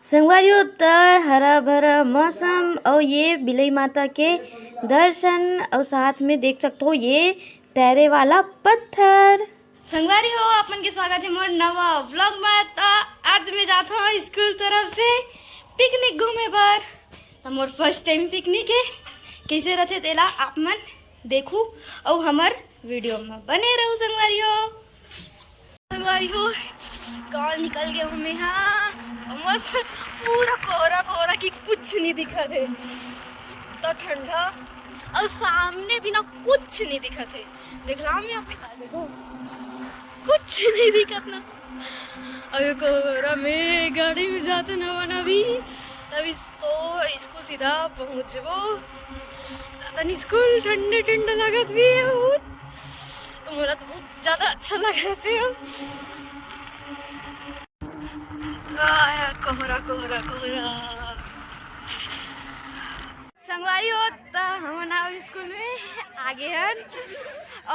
संगवारियों त हरा भरा मौसम और ये बिलई माता के दर्शन और साथ में देख सकते हो ये तैरे वाला पत्थर। संगवारी हो अपन के स्वागत है मोर नवा व्लॉग में। तो आज मैं जाता हूँ स्कूल तरफ से पिकनिक घूमे पर। तो मोर फर्स्ट टाइम पिकनिक है, कैसे रहते तेला आप मन देखू और हमार वीडियो में बने रहू। संगवारी हो गाँव निकल गए हमें यहाँ, मस्त पूरा कोहरा कोहरा की कुछ नहीं दिखा थे। तो ठंडा और सामने भी ना कुछ नहीं दिखा थे। देख ला मैं यहाँ पे देखो कुछ नहीं दिखा ना। अभी कोहरा में गाड़ी में जाते न बना भी तभी तो स्कूल सीधा पहुँचबो। स्कूल ठंडे ठंडा लागत भी है बहुत, तो मेरा तो बहुत ज्यादा अच्छा लग रहा था। कोहरा कोहरा कोहरा संगवारी हो तो हम ना स्कूल में आगे हैं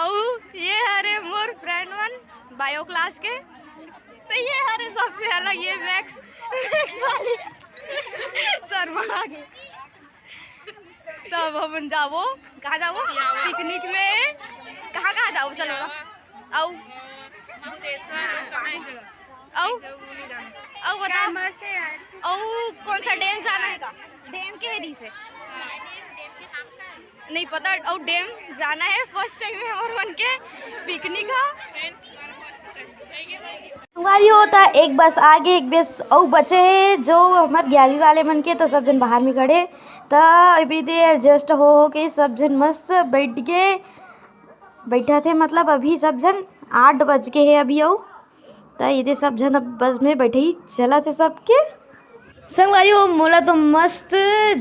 और ये हरे more friend one bio class के। तो ये हरे सबसे अलग ये मैक्स वाली शर्मा आगे। तब हम जाओ कहाँ जाओ पिकनिक में, कहाँ जाओ चलो आओ आओ बता कौन सा डैम जाना है का? डैम के हेरी से नहीं पता। और डैम जाना है फर्स्ट टाइम है और मन के पिकनिक हमारी होता। एक बस आगे एक बस और बचे है जो हमारे 11वीं वाले मन के। तो सब जन बाहर में खड़े तो अभी दे एडजस्ट हो के सब जन मस्त बैठा थे। मतलब अभी सब जन 8 बज के है अभी और तो ये सब जन अब बस में बैठे ही चला थे सबके। संगवारी हो मोला तो मस्त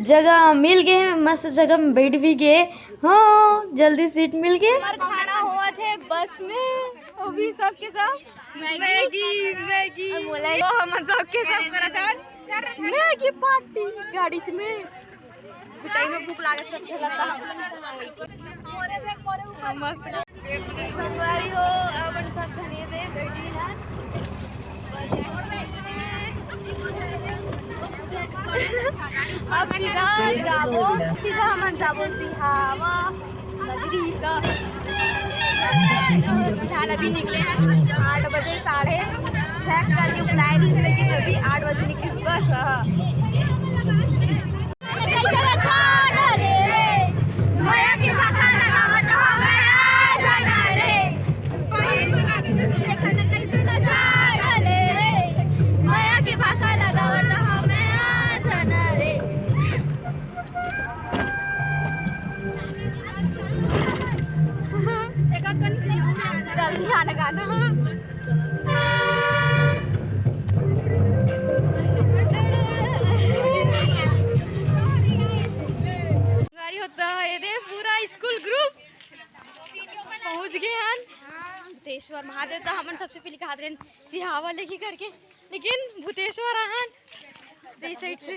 जगह मिल गए, मस्त जगह में बैठ भी गए। हाँ जल्दी सीट मिल गए। खाना हुआ थे बस में वो भी सबके सब मैगी वो हम सबके सब मैगी पार्टी गाड़ी में भूख लागत सब चलता मस्त। संगवारी हो अपन सब धनिए दे बैठी है। अब सीधा हम जाबो सिहावा नगरी। तो फिलहाल अभी निकले हैं 8 बजे 6:30 करके बुलाए थी, लेकिन अभी 8 बजे निकली बस। जल्दी आने गाना गाड़ी होता है ये पूरा स्कूल ग्रुप पहुंच गए हैं भूतेश्वर महादेव। तो हमन सबसे पहले कहा थे सिहावा लेके करके, लेकिन भूतेश्वर आहन इस साइड से।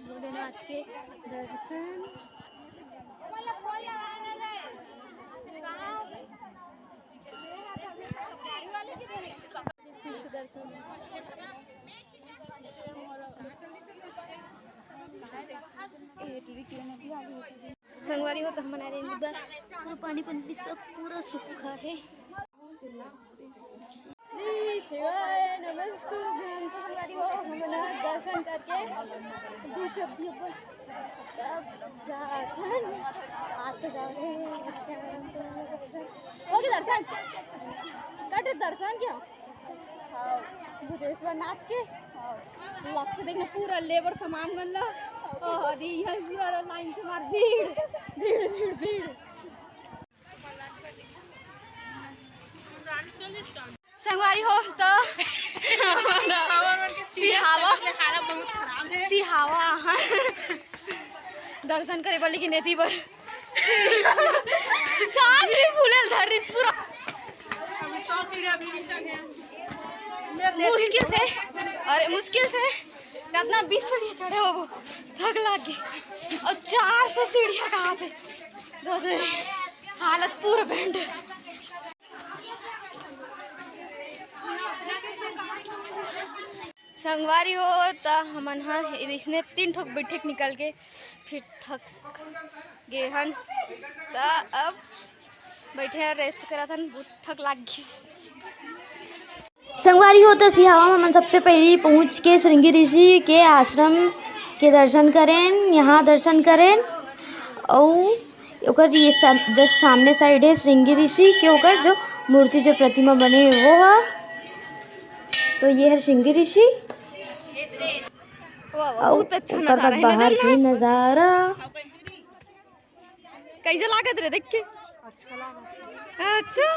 भोलेनाथ के दर्शन संगवारी हो तो हम बना रहे हैं पूरा पानी पानी सब पूरा सूखा है। दर्शन करके दर्शन क्या भूतेश्वर नाथ के लक्ष्य देखना पूरा लेबर सामान मन ला लाइन से मार भीड़ भीड़ भीड़ भीड़। संगवारी हो तो सिहावा दर्शन करे पर, लेकिन एती पर सांस भी फूलल धरिस पूरा मुश्किल से कितना 20 सीढ़ियाँ चढ़े हो वो, थक लग गई। और 400 सीढ़ियाँ कहाँ थे, हालत पूरा बैंड। संगवारी हो तो हमन हाँ इसने 3 ठोक बैठे निकल के फिर थक गए हन, तो अब बैठे रेस्ट करा था, बहुत थक लग गई। संगवारी हो तो सिहावा में हम सबसे पहले पहुँच के श्रृंगी ऋषि के आश्रम के दर्शन करें, यहाँ दर्शन करें। और ओकर ये सब जस्ट सामने साइड है श्रृंगी ऋषि के, ओकर जो मूर्ति जो प्रतिमा बने वो है, तो ये है श्रृंगी ऋषि। बहुत अच्छा ओकर बाद बाहर के नज़ारा कैसे लागत रे, देख के अच्छा लगा। अच्छा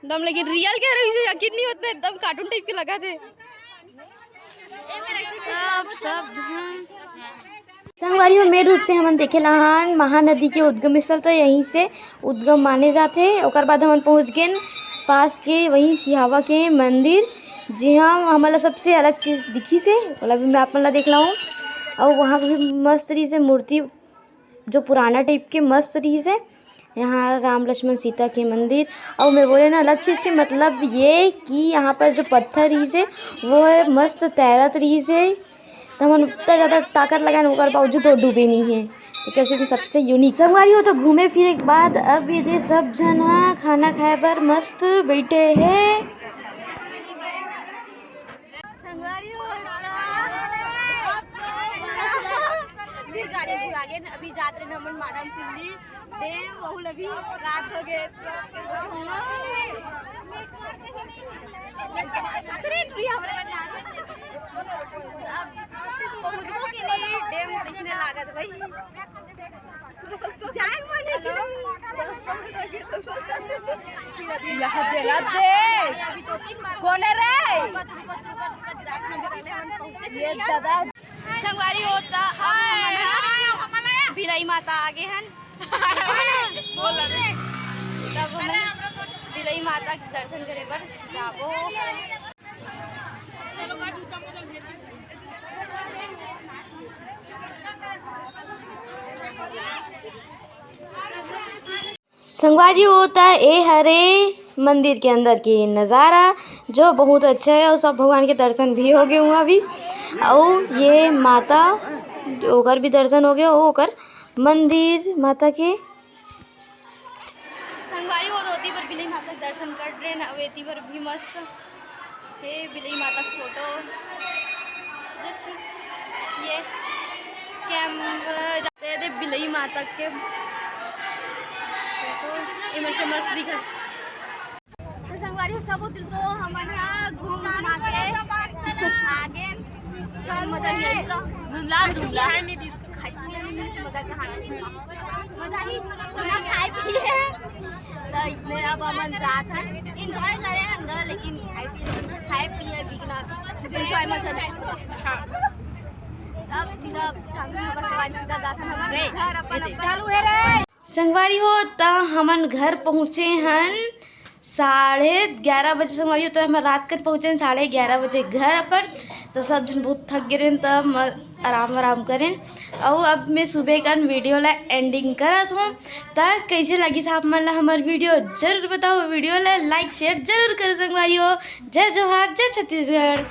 दम, लेकिन रियल कह रही है, यकीन नहीं होता, एकदम कार्टून टाइप के लगा थे सब। संगवारी में मेन रूप से हमन देखे लहान महानदी के उद्गम स्थल, तो यहीं से उद्गम माने जाते। ओकर बाद हमन पहुँच गए पास के वहीं सिहावा के मंदिर, जी हाँ हमारा सबसे अलग चीज़ दिखी से, मतलब मैं आप मतलब देख रहा हूँ। और वहाँ भी मस्त रही से मूर्ति जो पुराना टाइप के मस्त रही से, यहाँ राम लक्ष्मण सीता के मंदिर। और मैं बोले ना अलग चीज़ के मतलब ये कि यहाँ पर जो पत्थर रही से वो है मस्त तैरत रही से, तो हम उतना ज़्यादा ताकत लगाने होकर बावजूद तो डूबे नहीं है, एक से भी सबसे यूनिक। संगवारी हो तो घूमे फिरे के बाद अब ये सब जना खाना खाए पर मस्त बैठे हैं। संगवारी हो फिर गाड़ी घुरा गए, अभी जाते रहे हमन मैडम चिल्ली डैम, बहुत अभी रात हो गए। पहुँचबो के लिए डैम दिखने लागत भाई, जाए मने कि अभी तो 3 बार कौन है रे दादा। संगवारी होता भिलाई माता आगे हन, तब भिलाई माता के दर्शन करे बर जाबो। संगवारी होता है ए हरे मंदिर के अंदर के नज़ारा जो बहुत अच्छा है, और सब भगवान के दर्शन भी हो गए हुआ अभी। और ये माता ओकर भी दर्शन हो गया, ओकर मंदिर माता के। संगवारी हो धोती पर बिलई माता के दर्शन कर रहे हैं, अवेती पर भी मस्त है बिलई माता की फोटो। ये कैमरा दे बिलई माता के इमर से मस्त दिखा। तो संगवारी सब होती तो हमन घूम घुमा के आगे मजा नहीं आएगा, मजा मजा ही तो खाए पिए, तो इसलिए अब हमन जात हैं एंजॉय करे हैं, लेकिन खाए पिए बिकना एंजॉय मत करें। अब सीधा जात हैं घर अपन चालू है रे। संगवारी हो तो हमन घर पहुँचे हैं 11:30 बजे। संगवारी हो तो हम रात कर पहुँचे 11:30 बजे घर अपन, तो सब जन बहुत थक गए तब आराम करें। और अब मैं सुबह का वीडियो ला एंडिंग करत हूँ, तो कैसे लगी साहब मन ला हमार वीडियो जरूर बताओ, वीडियो ला लाइक शेयर जरूर करो। संगवारी हो जय जोहार जय छत्तीसगढ़।